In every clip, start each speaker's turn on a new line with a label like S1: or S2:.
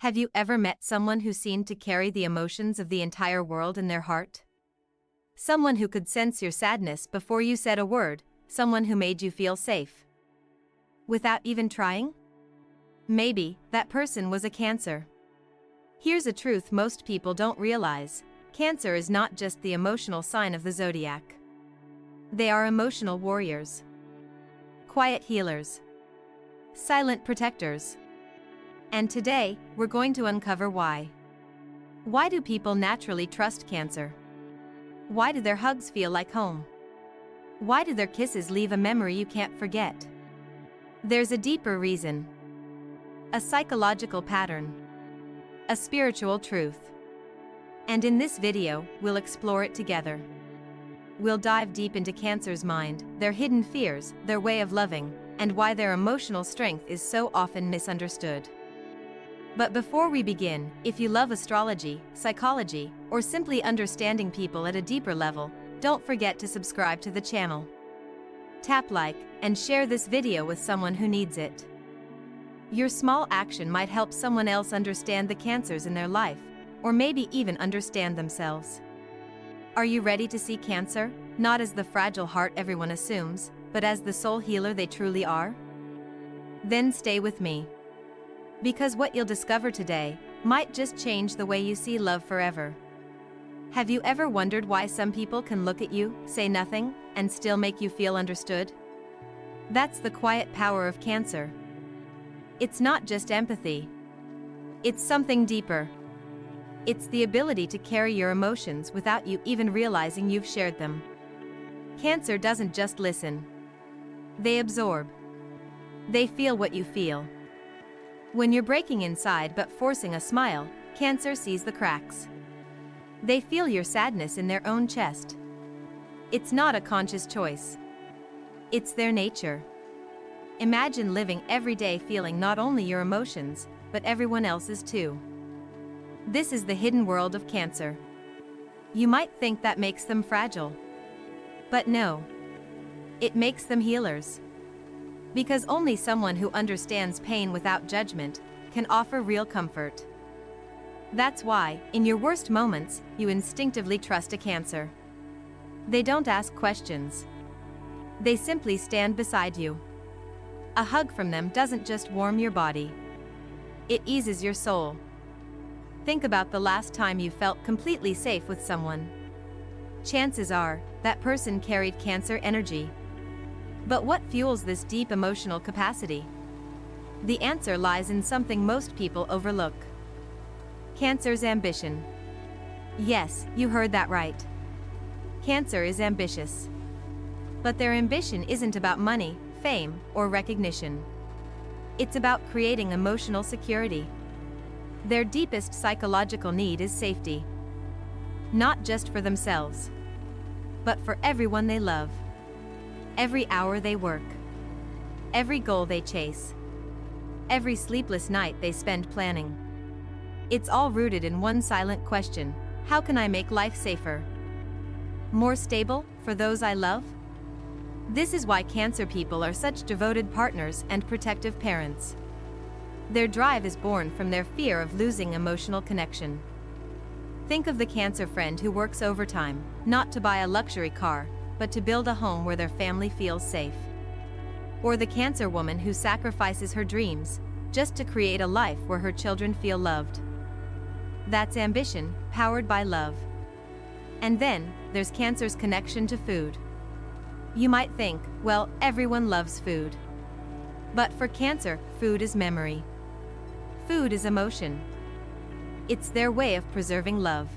S1: Have you ever met someone who seemed to carry the emotions of the entire world in their heart? Someone who could sense your sadness before you said a word, someone who made you feel safe. Without even trying? Maybe that person was a Cancer. Here's a truth most people don't realize. Cancer is not just the emotional sign of the zodiac. They are emotional warriors. Quiet healers. Silent protectors. And today, we're going to uncover why. Why do people naturally trust Cancer? Why do their hugs feel like home? Why do their kisses leave a memory you can't forget? There's a deeper reason. A psychological pattern. A spiritual truth. And in this video, we'll explore it together. We'll dive deep into Cancer's mind, their hidden fears, their way of loving, and why their emotional strength is so often misunderstood. But before we begin, if you love astrology, psychology, or simply understanding people at a deeper level, don't forget to subscribe to the channel. Tap like, and share this video with someone who needs it. Your small action might help someone else understand the Cancers in their life, or maybe even understand themselves. Are you ready to see Cancer, not as the fragile heart everyone assumes, but as the soul healer they truly are? Then stay with me. Because what you'll discover today might just change the way you see love forever. Have you ever wondered why some people can look at you, say nothing, and still make you feel understood? That's the quiet power of Cancer. It's not just empathy. It's something deeper. It's the ability to carry your emotions without you even realizing you've shared them. Cancer doesn't just listen. They absorb. They feel what you feel. When you're breaking inside but forcing a smile, Cancer sees the cracks. They feel your sadness in their own chest. It's not a conscious choice. It's their nature. Imagine living every day feeling not only your emotions, but everyone else's too. This is the hidden world of Cancer. You might think that makes them fragile. But no. It makes them healers. Because only someone who understands pain without judgment can offer real comfort. That's why, in your worst moments, you instinctively trust a Cancer. They don't ask questions. They simply stand beside you. A hug from them doesn't just warm your body. It eases your soul. Think about the last time you felt completely safe with someone. Chances are, that person carried Cancer energy. But what fuels this deep emotional capacity? The answer lies in something most people overlook. Cancer's ambition. Yes, you heard that right. Cancer is ambitious. But their ambition isn't about money, fame, or recognition. It's about creating emotional security. Their deepest psychological need is safety. Not just for themselves, but for everyone they love. Every hour they work. Every goal they chase. Every sleepless night they spend planning. It's all rooted in one silent question: how can I make life safer? More stable, for those I love? This is why Cancer people are such devoted partners and protective parents. Their drive is born from their fear of losing emotional connection. Think of the Cancer friend who works overtime, not to buy a luxury car, but to build a home where their family feels safe. Or the Cancer woman who sacrifices her dreams, just to create a life where her children feel loved. That's ambition, powered by love. And then, there's Cancer's connection to food. You might think, well, everyone loves food. But for Cancer, food is memory. Food is emotion. It's their way of preserving love.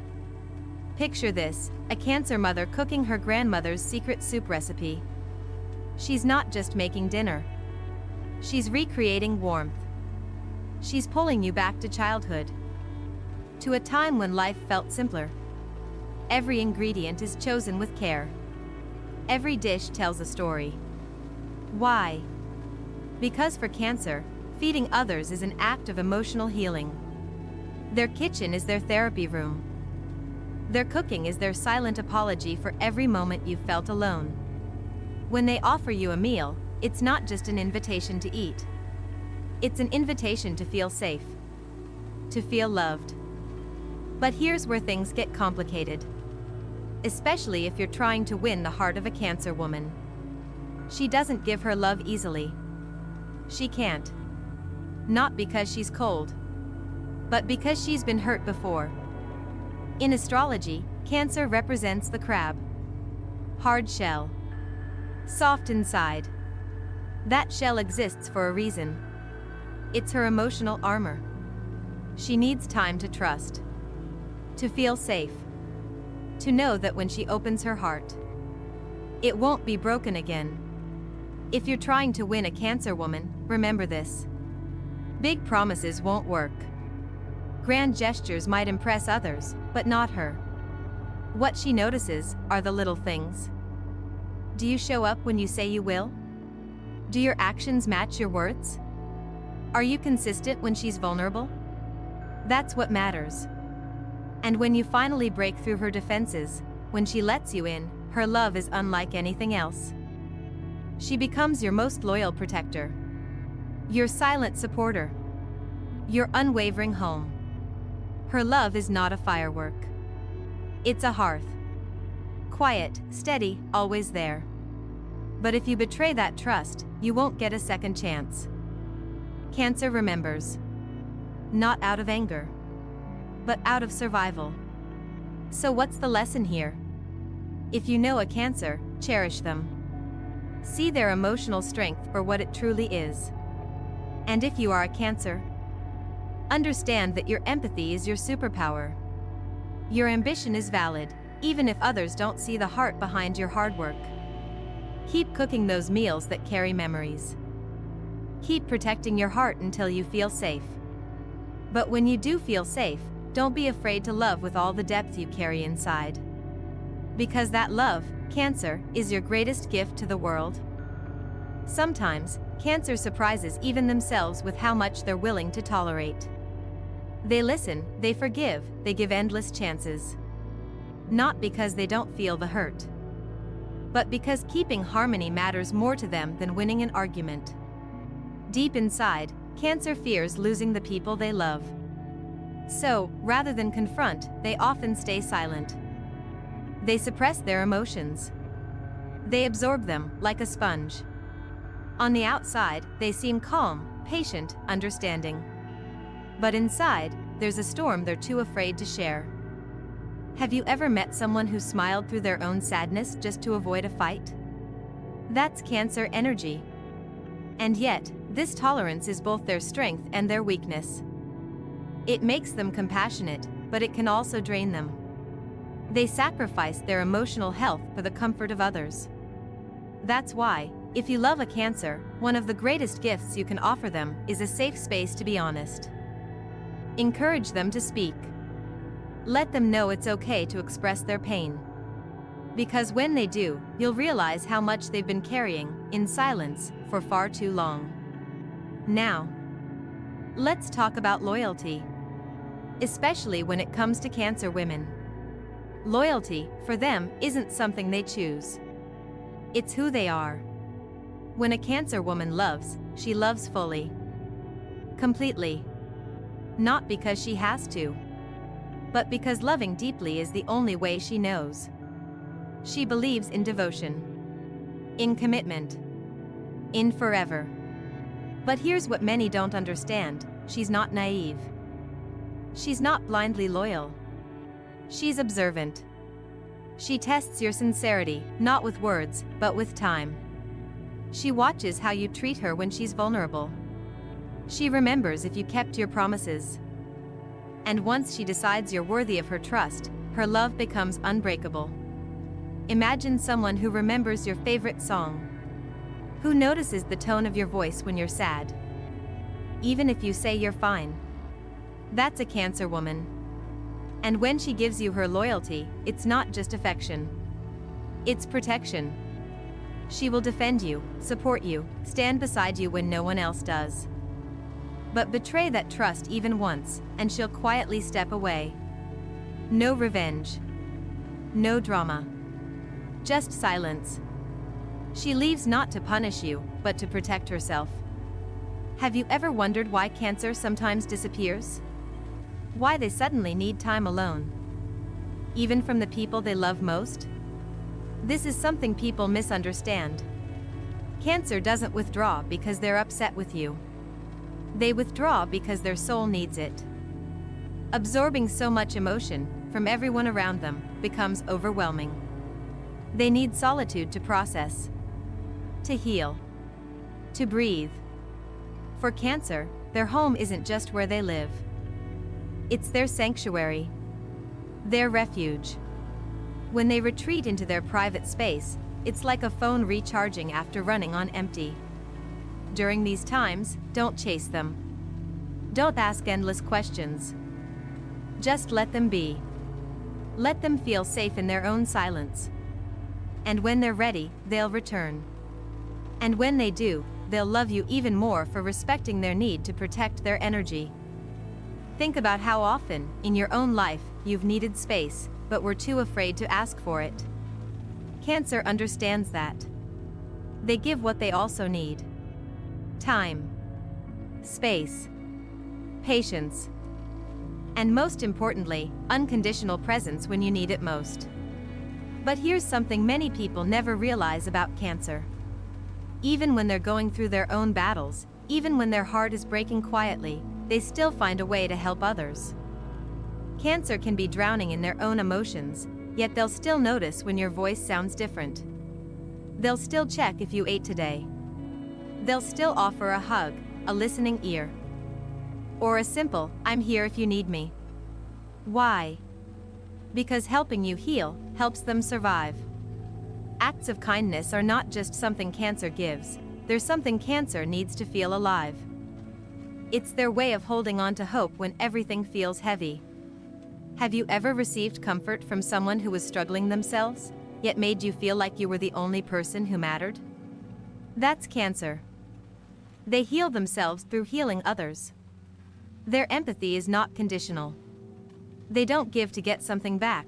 S1: Picture this, a Cancer mother cooking her grandmother's secret soup recipe. She's not just making dinner. She's recreating warmth. She's pulling you back to childhood. To a time when life felt simpler. Every ingredient is chosen with care. Every dish tells a story. Why? Because for Cancer, feeding others is an act of emotional healing. Their kitchen is their therapy room. Their cooking is their silent apology for every moment you've felt alone. When they offer you a meal, it's not just an invitation to eat. It's an invitation to feel safe. to feel loved. But here's where things get complicated. Especially if you're trying to win the heart of a Cancer woman. She doesn't give her love easily. She can't. Not because she's cold, but because she's been hurt before. In astrology, Cancer represents the crab. Hard shell. Soft inside. That shell exists for a reason. It's her emotional armor. She needs time to trust. To feel safe. To know that when she opens her heart, it won't be broken again. If you're trying to win a Cancer woman, remember this. Big promises won't work. Grand gestures might impress others, but not her. What she notices are the little things. Do you show up when you say you will? Do your actions match your words? Are you consistent when she's vulnerable? That's what matters. And when you finally break through her defenses, when she lets you in, her love is unlike anything else. She becomes your most loyal protector. Your silent supporter. Your unwavering home. Her love is not a firework. It's a hearth. Quiet, steady, always there. But if you betray that trust, you won't get a second chance. Cancer remembers. Not out of anger, but out of survival. So what's the lesson here? If you know a Cancer, cherish them. See their emotional strength for what it truly is. And if you are a Cancer, understand that your empathy is your superpower. Your ambition is valid, even if others don't see the heart behind your hard work. Keep cooking those meals that carry memories. Keep protecting your heart until you feel safe. But when you do feel safe, don't be afraid to love with all the depth you carry inside. Because that love, Cancer, is your greatest gift to the world. Sometimes, Cancer surprises even themselves with how much they're willing to tolerate. They listen, they forgive, they give endless chances. Not because they don't feel the hurt, but because keeping harmony matters more to them than winning an argument. Deep inside, Cancer fears losing the people they love. So, rather than confront, they often stay silent. They suppress their emotions. They absorb them, like a sponge. On the outside, they seem calm, patient, understanding. But inside, there's a storm they're too afraid to share. Have you ever met someone who smiled through their own sadness just to avoid a fight? That's Cancer energy. And yet, this tolerance is both their strength and their weakness. It makes them compassionate, but it can also drain them. They sacrifice their emotional health for the comfort of others. That's why, if you love a Cancer, one of the greatest gifts you can offer them is a safe space to be honest. Encourage them to speak. Let them know it's okay to express their pain. Because when they do, you'll realize how much they've been carrying, in silence, for far too long. Now, let's talk about loyalty. Especially when it comes to Cancer women. Loyalty, for them, isn't something they choose. It's who they are. When a Cancer woman loves, she loves fully. Completely. Not because she has to, but because loving deeply is the only way she knows. She believes in devotion, in commitment, in forever. But here's what many don't understand: she's not naive. She's not blindly loyal. She's observant. She tests your sincerity, not with words, but with time. She watches how you treat her when she's vulnerable. She remembers if you kept your promises. And once she decides you're worthy of her trust, her love becomes unbreakable. Imagine someone who remembers your favorite song, who notices the tone of your voice when you're sad, even if you say you're fine. That's a Cancer woman. And when she gives you her loyalty, it's not just affection. It's protection. She will defend you, support you, stand beside you when no one else does. But betray that trust even once, and she'll quietly step away. No revenge. No drama. Just silence. She leaves not to punish you, but to protect herself. Have you ever wondered why Cancer sometimes disappears? Why they suddenly need time alone. Even from the people they love most? This is something people misunderstand. Cancer doesn't withdraw because they're upset with you. They withdraw because their soul needs it. Absorbing so much emotion from everyone around them becomes overwhelming. They need solitude to process, to heal, to breathe. For Cancer, their home isn't just where they live. It's their sanctuary, their refuge. When they retreat into their private space, it's like a phone recharging after running on empty. During these times, don't chase them. Don't ask endless questions. Just let them be. Let them feel safe in their own silence. And when they're ready, they'll return. And when they do, they'll love you even more for respecting their need to protect their energy. Think about how often, in your own life, you've needed space, but were too afraid to ask for it. Cancer understands that. They give what they also need. Time. Space. Patience. And most importantly, unconditional presence when you need it most. But here's something many people never realize about Cancer. Even when they're going through their own battles, even when their heart is breaking quietly, they still find a way to help others. Cancer can be drowning in their own emotions, yet they'll still notice when your voice sounds different. They'll still check if you ate today. They'll still offer a hug, a listening ear, or a simple, "I'm here if you need me." Why? Because helping you heal helps them survive. Acts of kindness are not just something Cancer gives, they're something Cancer needs to feel alive. It's their way of holding on to hope when everything feels heavy. Have you ever received comfort from someone who was struggling themselves, yet made you feel like you were the only person who mattered? That's Cancer. They heal themselves through healing others. Their empathy is not conditional. They don't give to get something back.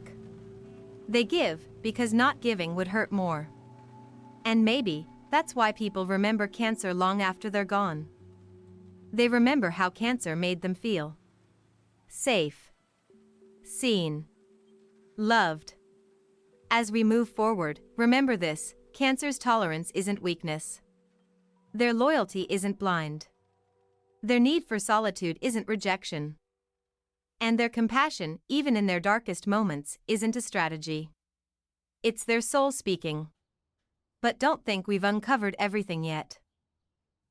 S1: They give because not giving would hurt more. And maybe that's why people remember Cancer long after they're gone. They remember how Cancer made them feel. Safe. Seen. Loved. As we move forward, remember this: Cancer's tolerance isn't weakness. Their loyalty isn't blind. Their need for solitude isn't rejection. And their compassion, even in their darkest moments, isn't a strategy. It's their soul speaking. But don't think we've uncovered everything yet.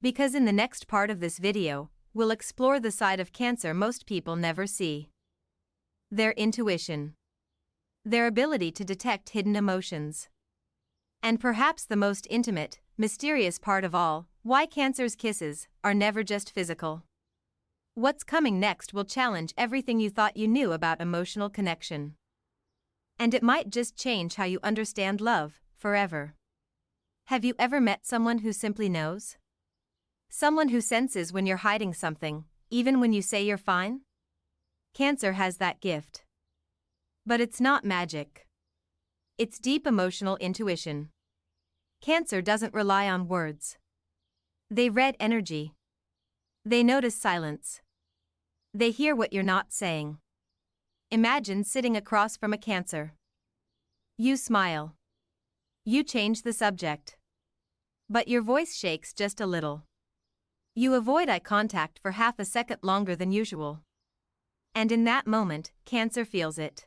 S1: Because in the next part of this video, we'll explore the side of Cancer most people never see. Their intuition. Their ability to detect hidden emotions. And perhaps the most intimate, mysterious part of all, why Cancer's kisses are never just physical. What's coming next will challenge everything you thought you knew about emotional connection. And it might just change how you understand love, forever. Have you ever met someone who simply knows? Someone who senses when you're hiding something, even when you say you're fine? Cancer has that gift. But it's not magic. It's deep emotional intuition. Cancer doesn't rely on words. They read energy. They notice silence. They hear what you're not saying. Imagine sitting across from a Cancer. You smile. You change the subject. But your voice shakes just a little. You avoid eye contact for half a second longer than usual. And in that moment, Cancer feels it.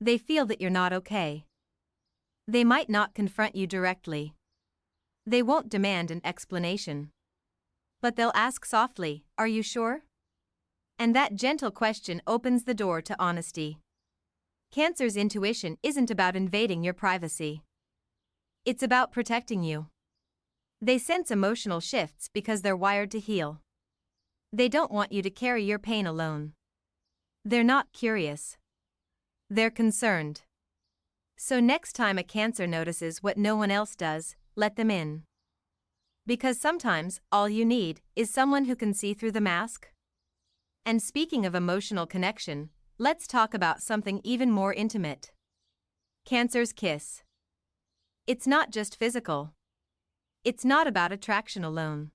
S1: They feel that you're not okay. They might not confront you directly. They won't demand an explanation. But they'll ask softly, "Are you sure?" And that gentle question opens the door to honesty. Cancer's intuition isn't about invading your privacy. It's about protecting you. They sense emotional shifts because they're wired to heal. They don't want you to carry your pain alone. They're not curious. They're concerned. So next time a Cancer notices what no one else does, let them in. Because sometimes, all you need is someone who can see through the mask. And speaking of emotional connection, let's talk about something even more intimate. Cancer's kiss. It's not just physical. It's not about attraction alone.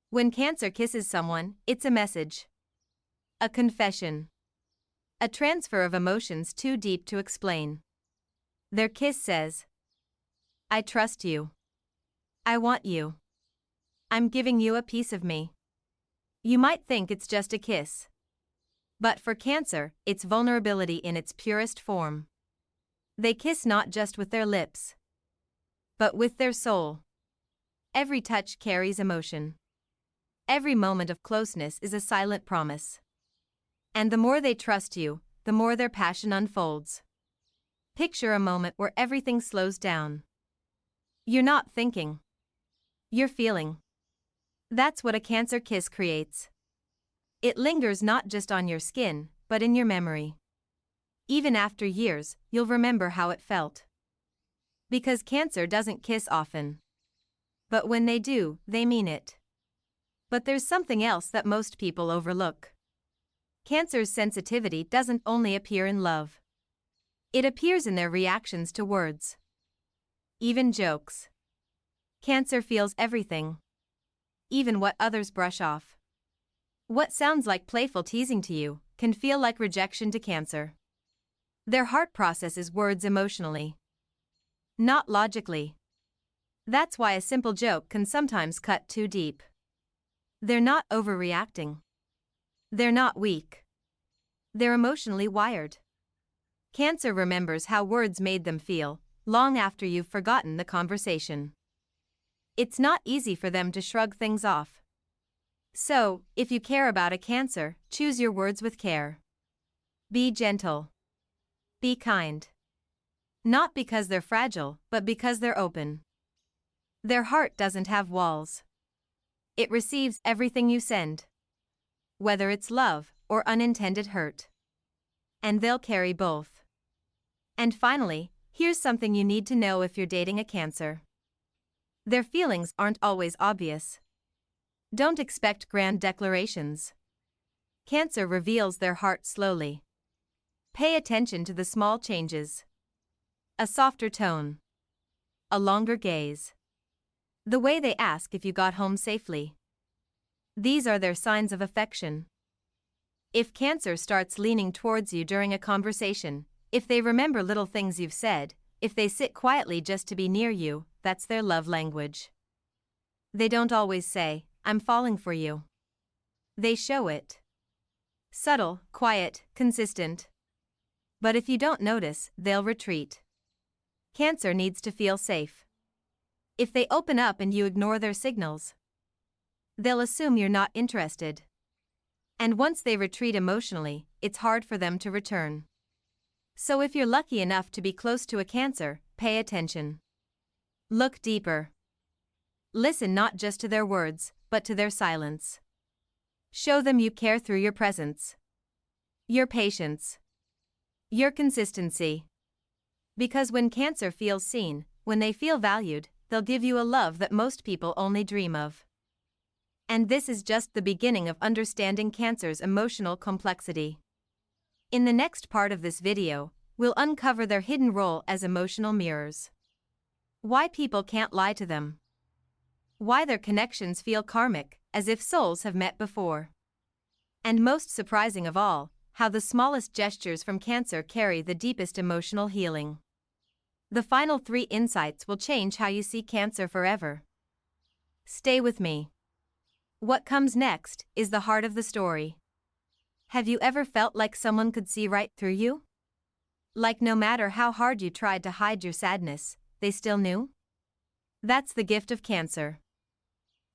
S1: When Cancer kisses someone, it's a message. A confession. A transfer of emotions too deep to explain. Their kiss says, I trust you. I want you. I'm giving you a piece of me. You might think it's just a kiss. But for Cancer, it's vulnerability in its purest form. They kiss not just with their lips, but with their soul. Every touch carries emotion. Every moment of closeness is a silent promise. And the more they trust you, the more their passion unfolds. Picture a moment where everything slows down. You're not thinking. You're feeling. That's what a Cancer kiss creates. It lingers not just on your skin, but in your memory. Even after years, you'll remember how it felt. Because Cancer doesn't kiss often. But when they do, they mean it. But there's something else that most people overlook. Cancer's sensitivity doesn't only appear in love. It appears in their reactions to words. Even jokes. Cancer feels everything. Even what others brush off. What sounds like playful teasing to you can feel like rejection to Cancer. Their heart processes words emotionally, not logically. That's why a simple joke can sometimes cut too deep. They're not overreacting. They're not weak. They're emotionally wired. Cancer remembers how words made them feel, long after you've forgotten the conversation. It's not easy for them to shrug things off. So, if you care about a Cancer, choose your words with care. Be gentle. Be kind. Not because they're fragile, but because they're open. Their heart doesn't have walls. It receives everything you send. Whether it's love or unintended hurt. And they'll carry both. And finally, here's something you need to know if you're dating a Cancer. Their feelings aren't always obvious. Don't expect grand declarations. Cancer reveals their heart slowly. Pay attention to the small changes. A softer tone. A longer gaze. The way they ask if you got home safely. These are their signs of affection. If Cancer starts leaning towards you during a conversation, if they remember little things you've said, if they sit quietly just to be near you, that's their love language. They don't always say, I'm falling for you. They show it. Subtle, quiet, consistent. But if you don't notice, they'll retreat. Cancer needs to feel safe. If they open up and you ignore their signals, they'll assume you're not interested. And once they retreat emotionally, it's hard for them to return. So if you're lucky enough to be close to a Cancer, pay attention. Look deeper. Listen not just to their words, but to their silence. Show them you care through your presence. Your patience. Your consistency. Because when Cancer feels seen, when they feel valued, they'll give you a love that most people only dream of. And this is just the beginning of understanding Cancer's emotional complexity. In the next part of this video, we'll uncover their hidden role as emotional mirrors. Why people can't lie to them. Why their connections feel karmic, as if souls have met before. And most surprising of all, how the smallest gestures from Cancer carry the deepest emotional healing. The final 3 insights will change how you see Cancer forever. Stay with me. What comes next is the heart of the story. Have you ever felt like someone could see right through you? Like no matter how hard you tried to hide your sadness, they still knew? That's the gift of Cancer.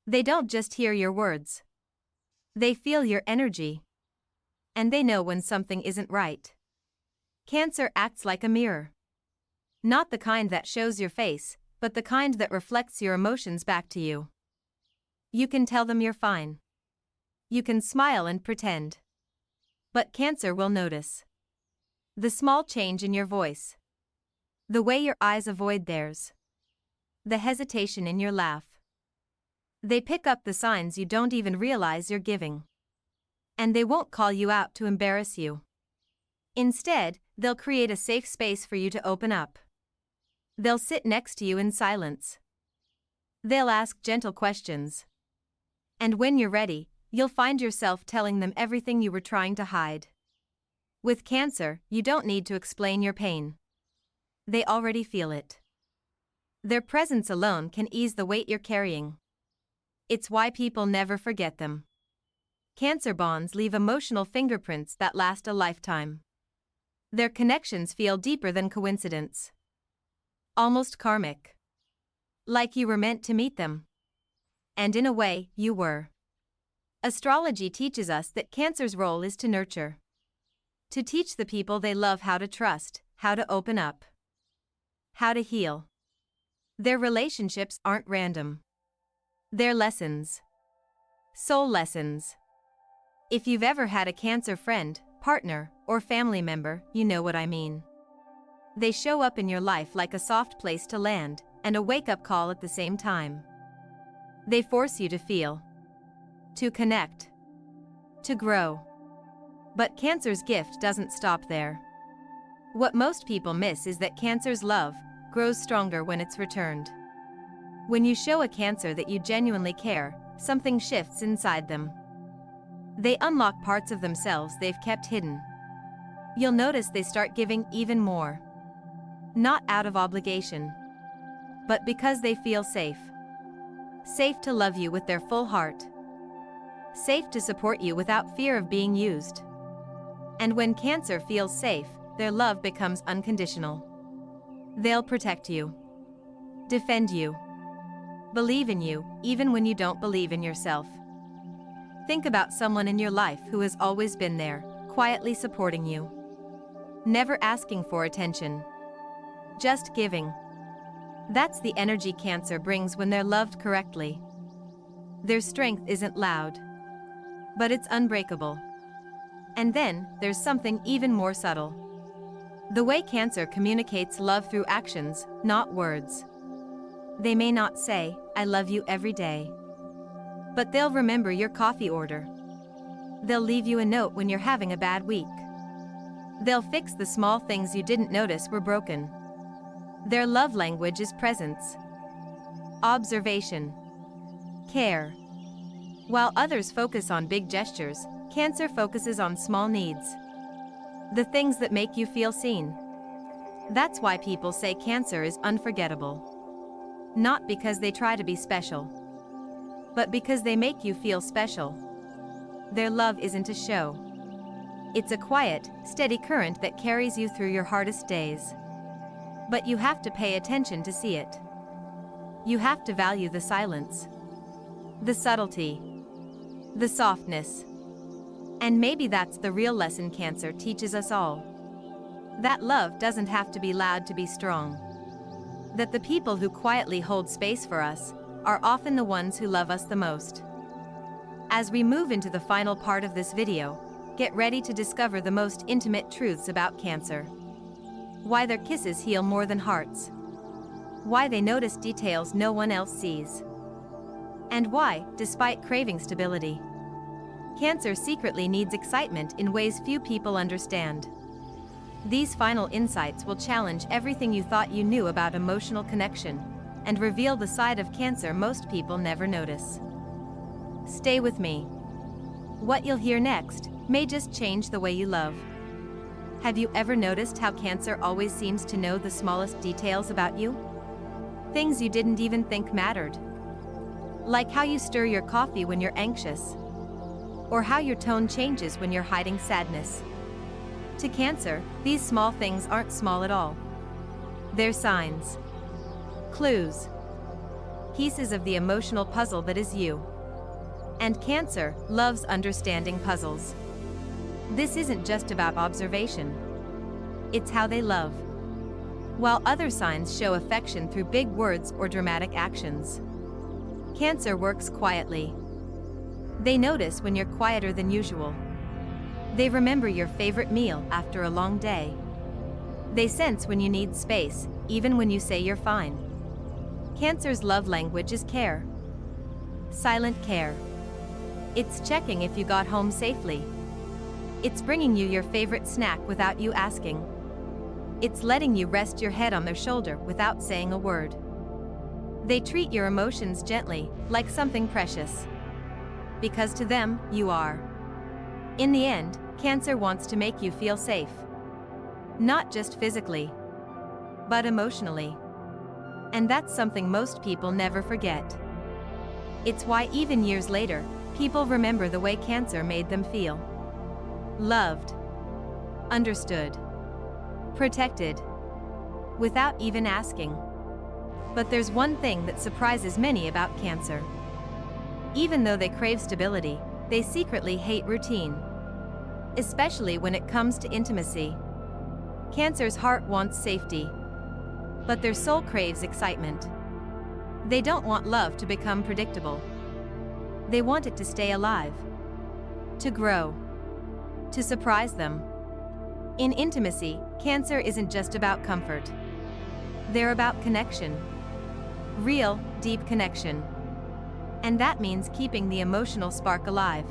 S1: They don't just hear your words. They feel your energy. And they know when something isn't right. Cancer acts like a mirror. Not the kind that shows your face, but the kind that reflects your emotions back to you. You can tell them you're fine. You can smile and pretend. But Cancer will notice. The small change in your voice. The way your eyes avoid theirs. The hesitation in your laugh. They pick up the signs you don't even realize you're giving. And they won't call you out to embarrass you. Instead, they'll create a safe space for you to open up. They'll sit next to you in silence. They'll ask gentle questions. And when you're ready, you'll find yourself telling them everything you were trying to hide. With Cancer, you don't need to explain your pain. They already feel it. Their presence alone can ease the weight you're carrying. It's why people never forget them. Cancer bonds leave emotional fingerprints that last a lifetime. Their connections feel deeper than coincidence. Almost karmic. Like you were meant to meet them. And in a way, you were. Astrology teaches us that Cancer's role is to nurture. To teach the people they love how to trust, how to open up, how to heal. Their relationships aren't random. They're lessons. Soul lessons. If you've ever had a Cancer friend, partner, or family member, you know what I mean. They show up in your life like a soft place to land, and a wake-up call at the same time. They force you to feel, to connect, to grow. But Cancer's gift doesn't stop there. What most people miss is that Cancer's love grows stronger when it's returned. When you show a Cancer that you genuinely care, something shifts inside them. They unlock parts of themselves they've kept hidden. You'll notice they start giving even more. Not out of obligation, but because they feel safe. Safe to love you with their full heart. Safe to support you without fear of being used. And when Cancer feels safe, their love becomes unconditional. They'll protect you, defend you, believe in you, even when you don't believe in yourself. Think about someone in your life who has always been there, quietly supporting you. Never asking for attention. Just giving. That's the energy Cancer brings when they're loved correctly. Their strength isn't loud, but it's unbreakable. And then, there's something even more subtle. The way Cancer communicates love through actions, not words. They may not say, "I love you" every day. But they'll remember your coffee order. They'll leave you a note when you're having a bad week. They'll fix the small things you didn't notice were broken. Their love language is presence, observation, care. While others focus on big gestures, Cancer focuses on small needs. The things that make you feel seen. That's why people say Cancer is unforgettable. Not because they try to be special, but because they make you feel special. Their love isn't a show. It's a quiet, steady current that carries you through your hardest days. But you have to pay attention to see it. You have to value the silence, the subtlety, the softness. And maybe that's the real lesson Cancer teaches us all. That love doesn't have to be loud to be strong. That the people who quietly hold space for us are often the ones who love us the most. As we move into the final part of this video, get ready to discover the most intimate truths about Cancer. Why their kisses heal more than hearts. Why they notice details no one else sees. And why, despite craving stability, Cancer secretly needs excitement in ways few people understand. These final insights will challenge everything you thought you knew about emotional connection, and reveal the side of Cancer most people never notice. Stay with me. What you'll hear next may just change the way you love. Have you ever noticed how Cancer always seems to know the smallest details about you? Things you didn't even think mattered. Like how you stir your coffee when you're anxious, or how your tone changes when you're hiding sadness. To Cancer, these small things aren't small at all. They're signs, clues, pieces of the emotional puzzle that is you. And Cancer loves understanding puzzles. This isn't just about observation. It's how they love. While other signs show affection through big words or dramatic actions, Cancer works quietly. They notice when you're quieter than usual. They remember your favorite meal after a long day. They sense when you need space, even when you say you're fine. Cancer's love language is care. Silent care. It's checking if you got home safely. It's bringing you your favorite snack without you asking. It's letting you rest your head on their shoulder without saying a word. They treat your emotions gently, like something precious. Because to them, you are. In the end, Cancer wants to make you feel safe. Not just physically, but emotionally. And that's something most people never forget. It's why even years later, people remember the way Cancer made them feel. Loved. Understood. Protected. Without even asking. But there's one thing that surprises many about Cancer. Even though they crave stability, they secretly hate routine. Especially when it comes to intimacy. Cancer's heart wants safety. But their soul craves excitement. They don't want love to become predictable. They want it to stay alive. To grow. To surprise them. In intimacy, Cancer isn't just about comfort. They're about connection. Real, deep connection. And that means keeping the emotional spark alive.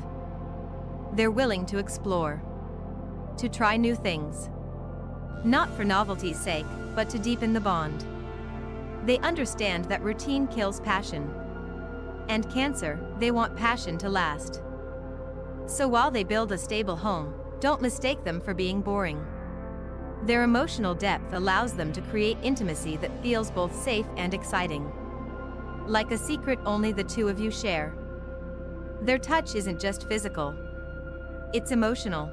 S1: They're willing to explore. To try new things. Not for novelty's sake, but to deepen the bond. They understand that routine kills passion. And Cancer, they want passion to last. So while they build a stable home, don't mistake them for being boring. Their emotional depth allows them to create intimacy that feels both safe and exciting. Like a secret only the two of you share. Their touch isn't just physical. It's emotional.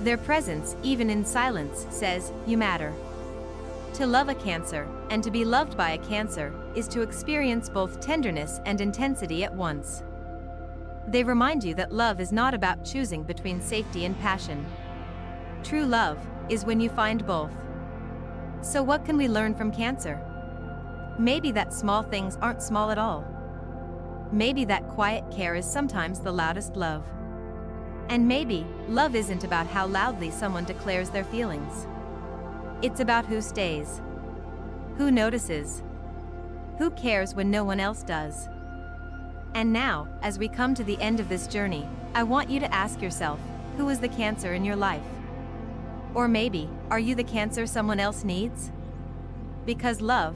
S1: Their presence, even in silence, says, "You matter." To love a Cancer, and to be loved by a Cancer, is to experience both tenderness and intensity at once. They remind you that love is not about choosing between safety and passion. True love is when you find both. So what can we learn from Cancer? Maybe that small things aren't small at all. Maybe that quiet care is sometimes the loudest love. And maybe, love isn't about how loudly someone declares their feelings. It's about who stays. Who notices. Who cares when no one else does. And now, as we come to the end of this journey, I want you to ask yourself, who is the Cancer in your life? Or maybe, are you the Cancer someone else needs? Because love,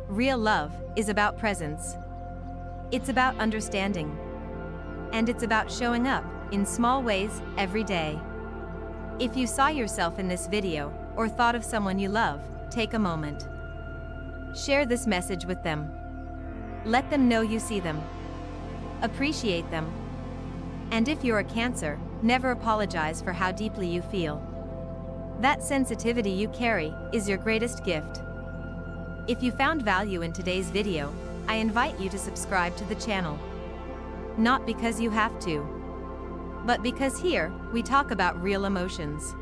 S1: real love, is about presence. It's about understanding. And it's about showing up, in small ways, every day. If you saw yourself in this video, or thought of someone you love, take a moment. Share this message with them. Let them know you see them. Appreciate them. And if you're a Cancer, never apologize for how deeply you feel. That sensitivity you carry is your greatest gift. If you found value in today's video, I invite you to subscribe to the channel. Not because you have to, but because here, we talk about real emotions,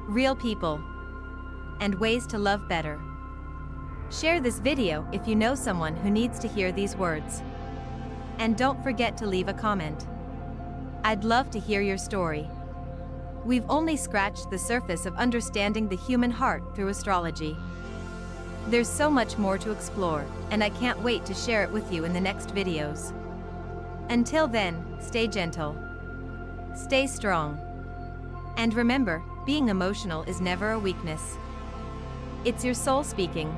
S1: real people, and ways to love better. Share this video if you know someone who needs to hear these words. And don't forget to leave a comment. I'd love to hear your story. We've only scratched the surface of understanding the human heart through astrology. There's so much more to explore, and I can't wait to share it with you in the next videos. Until then, stay gentle. Stay strong. And remember, being emotional is never a weakness. It's your soul speaking.